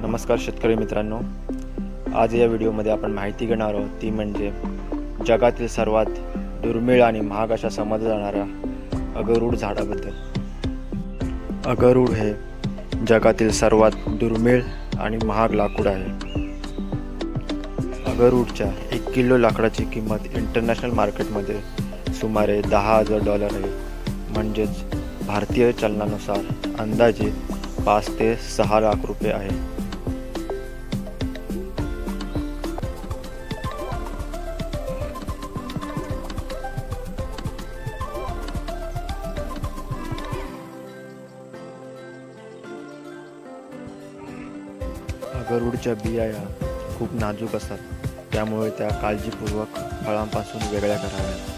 नमस्कार शेतकरी मित्रांनो, आज या व्हिडिओमध्ये आपण माहिती घेणार आहोत ती म्हणजे जगातील सर्वात दुर्मिळ आणि महाग अशा समजल्या जाणाऱ्या अगरूड झाडाबद्दल। अगरूड हे जगातील सर्वात दुर्मिळ आणि महाग लाकूड आहे। अगरूडच्या 1 किलो लाकडाची किंमत इंटरनॅशनल मार्केटमध्ये सुमारे $10,000 आहे, म्हणजेच भारतीय चलनानुसार अंदाजे 5 ते 6 लाख रुपये आहे। अगरूडच्या बिया खूप नाजूक असतात, त्यामुळे त्या काळजीपूर्वक फळांपासून वेगळ्या कराव्यात।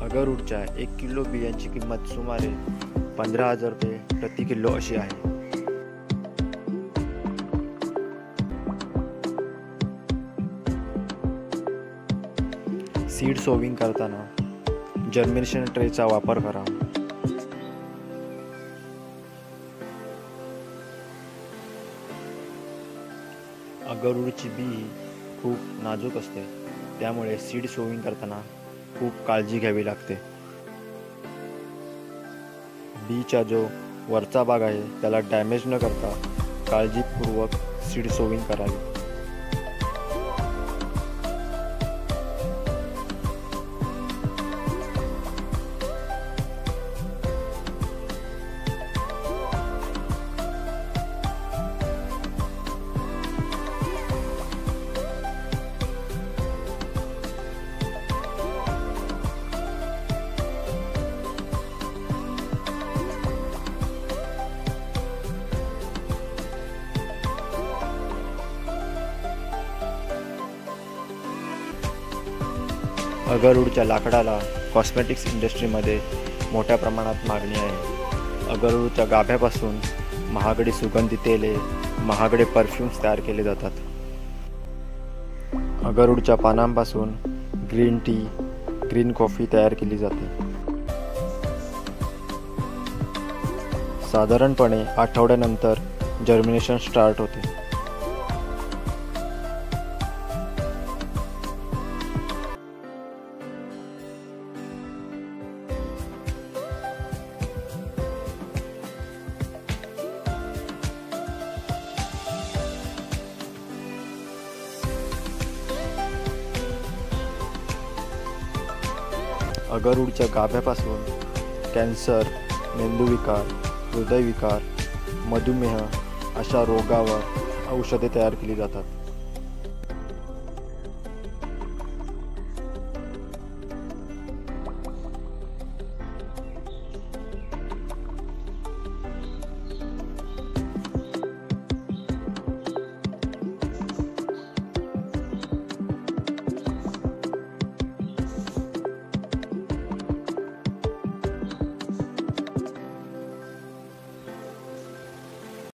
अगरूडच्या 1 किलो बियांची किंमत सुमारे $15,000 प्रति किलो अशी आहे। सीड सोविंग करताना जर्मिनेशन ट्रेचा वापर करा। अगरूडची बी खूप नाजूक असते, त्यामुळे सीड सोविंग करताना खूप काळजी घ्यावी लागते। बीचा जो वरचा भाग आहे त्याला डॅमेज न करता काळजीपूर्वक सीड सोविंग करावी। अगरूडच्या लाकडाला कॉस्मेटिक्स इंडस्ट्रीमध्ये मोठ्या प्रमाणात मागणी आहे। अगरूडच्या गाभ्यापासून महागडी सुगंधी तेले, महागडे परफ्यूम्स तयार केले जातात। अगरूडच्या पानांपासून ग्रीन टी, ग्रीन कॉफी तयार केली जाते। साधारणपणे आठवड्यानंतर जर्मिनेशन स्टार्ट होते। अगरूडच्या गाभ्यापासून कॅन्सर, मेंदूविकार, हृदयविकार, मधुमेह अशा रोगावर औषधे तयार केली जातात।